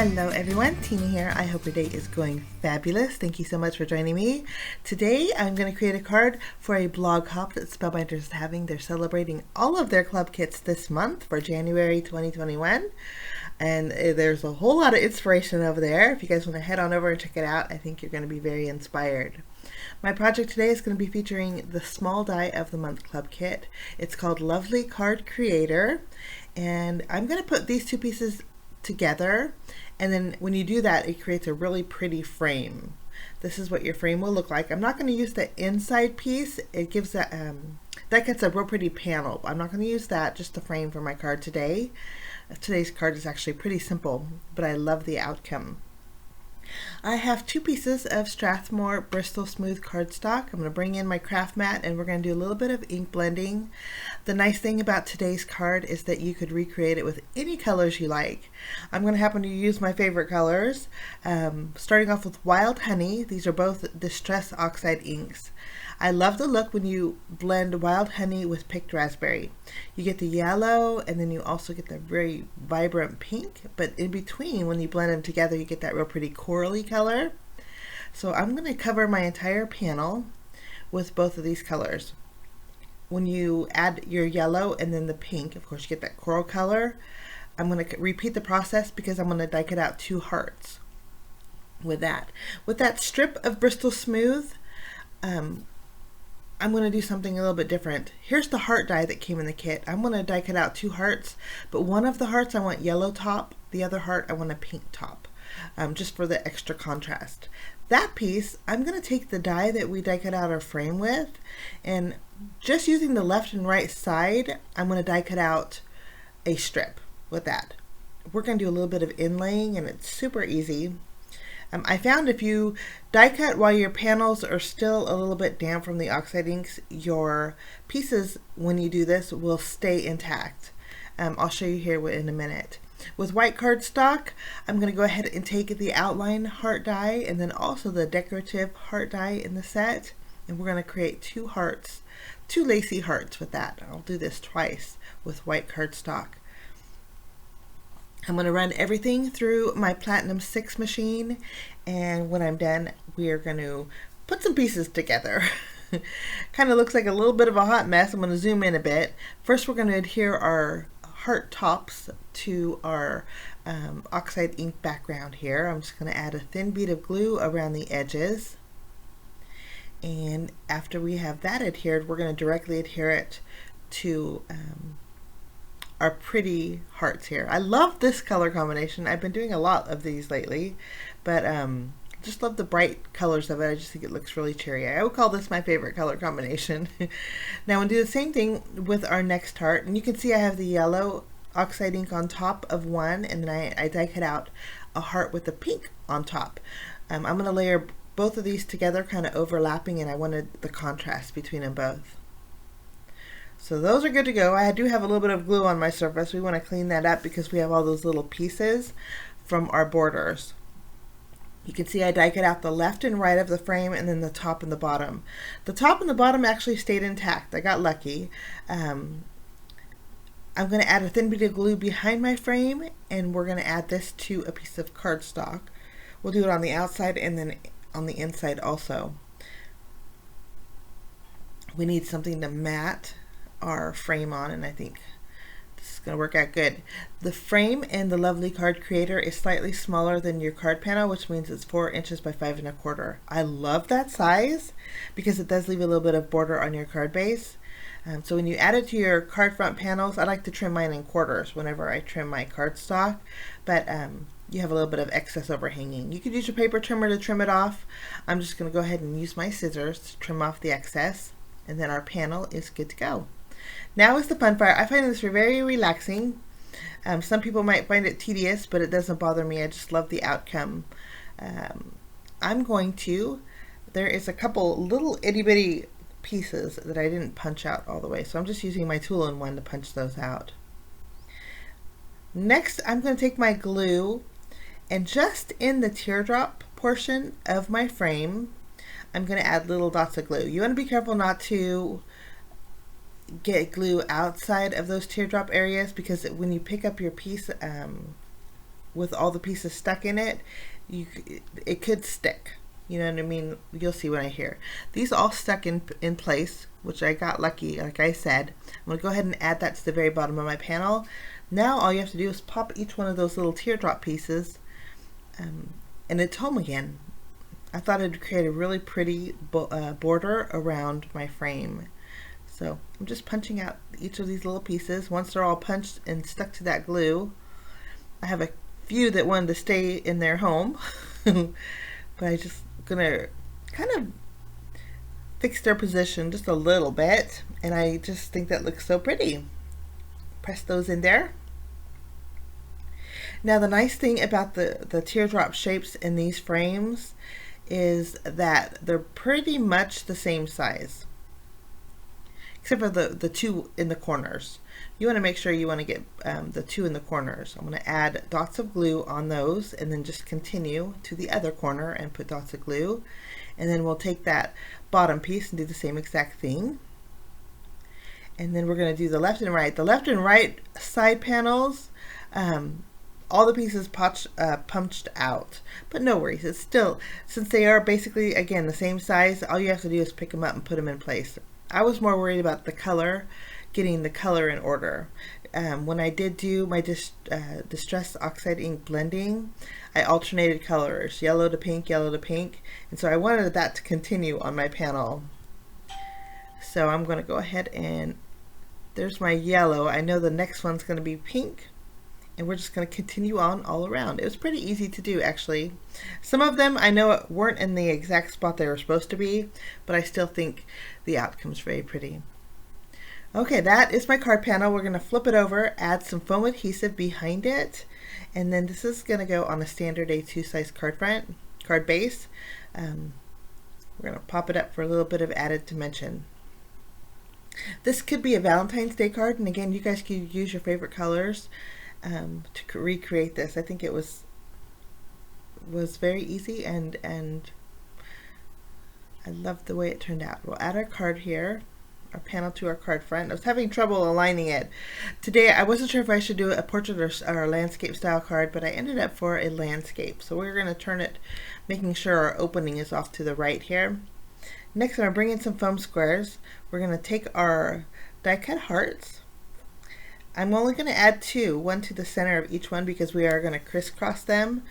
Hello everyone, Tina here. I hope your day is going fabulous. Thank you so much for joining me. Today I'm going to create a card for a blog hop that Spellbinders is having. They're celebrating all of their club kits this month for January 2021. And there's a whole lot of inspiration over there. If you guys want to head on over and check it out, I think you're going to be very inspired. My project today is going to be featuring the Small Die of the Month Club Kit. It's called Lovely Card Creator. And I'm going to put these two pieces together, and then when you do that, it creates a really pretty frame. This is what your frame will look like. I'm not going to use the inside piece. It gives that gets a real pretty panel. I'm not going to use that, just the frame for my card today. Today's card is actually pretty simple, but I love the outcome. I have two pieces of Strathmore Bristol Smooth cardstock. I'm going to bring in my craft mat and we're going to do a little bit of ink blending. The nice thing about today's card is that you could recreate it with any colors you like. I'm going to happen to use my favorite colors, starting off with Wild Honey. These are both Distress Oxide inks. I love the look when you blend Wild Honey with Picked Raspberry. You get the yellow and then you also get the very vibrant pink, but in between, when you blend them together, you get that real pretty corally color. So I'm going to cover my entire panel with both of these colors. When you add your yellow and then the pink, of course you get that coral color. I'm going to repeat the process because I'm going to die cut out two hearts with that. With that strip of Bristol Smooth, I'm going to do something a little bit different. Here's the heart die that came in the kit. I'm going to die cut out two hearts, but one of the hearts I want yellow top, the other heart I want a pink top, just for the extra contrast. That piece, I'm going to take the die that we die cut out our frame with, and just using the left and right side, I'm going to die cut out a strip with that. We're going to do a little bit of inlaying, and it's super easy. I found if you die cut while your panels are still a little bit damp from the oxide inks, your pieces, when you do this, will stay intact. I'll show you here in a minute. With white cardstock, I'm going to go ahead and take the outline heart die and then also the decorative heart die in the set, and we're going to create two hearts, two lacy hearts with that. I'll do this twice with white cardstock. I'm going to run everything through my Platinum 6 machine, and when I'm done, we are going to put some pieces together. Kind of looks like a little bit of a hot mess. I'm going to zoom in a bit. First, we're going to adhere our heart tops to our oxide ink background here. I'm just going to add a thin bead of glue around the edges. And after we have that adhered, we're going to directly adhere it to our pretty hearts here. I love this color combination. I've been doing a lot of these lately, but just love the bright colors of it. I just think it looks really cheery. I would call this my favorite color combination. Now we'll do the same thing with our next heart, and you can see I have the yellow oxide ink on top of one, and then I die cut out a heart with the pink on top. I'm going to layer both of these together, kind of overlapping, and I wanted the contrast between them both. So those are good to go. I do have a little bit of glue on my surface. We want to clean that up because we have all those little pieces from our borders. You can see I die cut out the left and right of the frame and then the top and the bottom. The top and the bottom actually stayed intact. I got lucky. I'm going to add a thin bead of glue behind my frame, and we're going to add this to a piece of cardstock. We'll do it on the outside and then on the inside also. We need something to mat our frame on, and I think this is going to work out good. The frame in the Lovely Card Creator is slightly smaller than your card panel, which means it's 4 inches by 5 1/4. I love that size because it does leave a little bit of border on your card base. So when you add it to your card front panels, I like to trim mine in quarters whenever I trim my cardstock, but you have a little bit of excess overhanging. You could use your paper trimmer to trim it off. I'm just going to go ahead and use my scissors to trim off the excess, and then our panel is good to go. Now is the fun part. I find this very relaxing. Some people might find it tedious, but it doesn't bother me. I just love the outcome. There is a couple little itty bitty pieces that I didn't punch out all the way, so I'm just using my tool-in-one to punch those out. Next, I'm going to take my glue, and just in the teardrop portion of my frame, I'm going to add little dots of glue. You want to be careful not to get glue outside of those teardrop areas, because when you pick up your piece, with all the pieces stuck in it, it could stick. You know what I mean? You'll see when I hear. These all stuck in place, which I got lucky, like I said. I'm going to go ahead and add that to the very bottom of my panel. Now all you have to do is pop each one of those little teardrop pieces, and it's home again. I thought it'd create a really pretty border around my frame. So I'm just punching out each of these little pieces. Once they're all punched and stuck to that glue, I have a few that wanted to stay in their home, but I just gonna kind of fix their position just a little bit, and I just think that looks so pretty. Press those in there. Now the nice thing about the teardrop shapes in these frames is that they're pretty much the same size, except for the two in the corners. You want to make sure you want to get the two in the corners. I'm going to add dots of glue on those, and then just continue to the other corner and put dots of glue, and then we'll take that bottom piece and do the same exact thing. And then we're going to do the left and right. The left and right side panels, all the pieces punched out, but no worries. It's still, since they are basically, again, the same size, all you have to do is pick them up and put them in place. I was more worried about the color, getting the color in order. When I did do my Distress Oxide ink blending, I alternated colors, yellow to pink, and so I wanted that to continue on my panel. So I'm going to go ahead and there's my yellow. I know the next one's going to be pink, and we're just going to continue on all around. It was pretty easy to do, actually. Some of them I know weren't in the exact spot they were supposed to be, but I still think the outcome's very pretty. Okay, that is my card panel. We're going to flip it over, add some foam adhesive behind it, and then this is going to go on a standard A2 size card base. We're going to pop it up for a little bit of added dimension. This could be a Valentine's Day card, and again, you guys can use your favorite colors to recreate this. I think it was very easy, and I love the way it turned out. We'll add our card here, our panel to our card front. I was having trouble aligning it. Today I wasn't sure if I should do a portrait or a landscape style card, but I ended up for a landscape. So we're going to turn it, making sure our opening is off to the right here. Next, I'm going to bring in some foam squares. We're going to take our die cut hearts. I'm only going to add two, one to the center of each one, because we are going to crisscross them,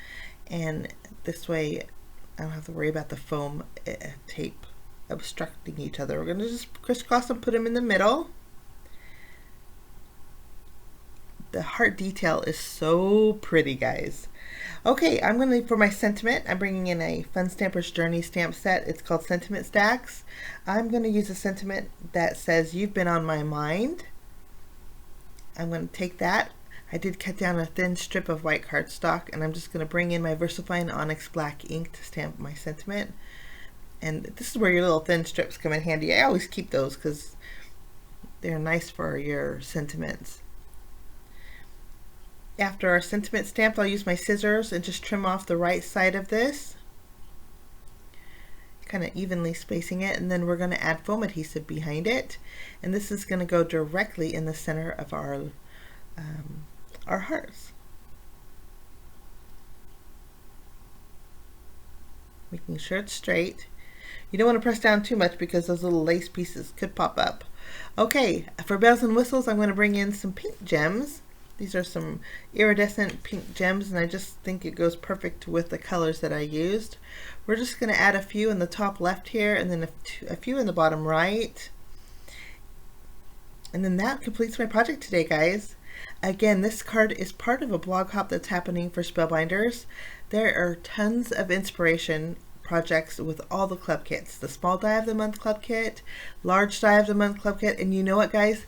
and this way I don't have to worry about the foam tape obstructing each other. We're going to just crisscross and put them in the middle. The heart detail is so pretty, guys. Okay, I'm going to, for my sentiment, I'm bringing in a Fun Stamper's Journey stamp set. It's called Sentiment Stacks. I'm going to use a sentiment that says, "You've been on my mind." I'm going to take that. I did cut down a thin strip of white cardstock, and I'm just going to bring in my VersaFine Onyx Black ink to stamp my sentiment. And this is where your little thin strips come in handy. I always keep those because they're nice for your sentiments. After our sentiment stamped, I'll use my scissors and just trim off the right side of this, kind of evenly spacing it, and then we're going to add foam adhesive behind it, and this is going to go directly in the center of our hearts. Making sure it's straight. You don't want to press down too much because those little lace pieces could pop up. Okay, for bells and whistles, I'm going to bring in some pink gems. These are some iridescent pink gems, and I just think it goes perfect with the colors that I used. We're just going to add a few in the top left here, and then a few in the bottom right. And then that completes my project today, guys. Again, this card is part of a blog hop that's happening for Spellbinders. There are tons of inspiration projects with all the club kits. The small die of the month club kit, large die of the month club kit, and you know what, guys?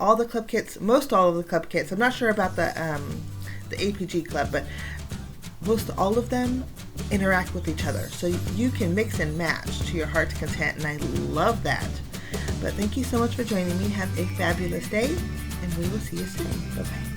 All the club kits, most all of the club kits, I'm not sure about the APG club, but most all of them interact with each other. So you can mix and match to your heart's content, and I love that. But thank you so much for joining me. Have a fabulous day, and we will see you soon. Bye-bye.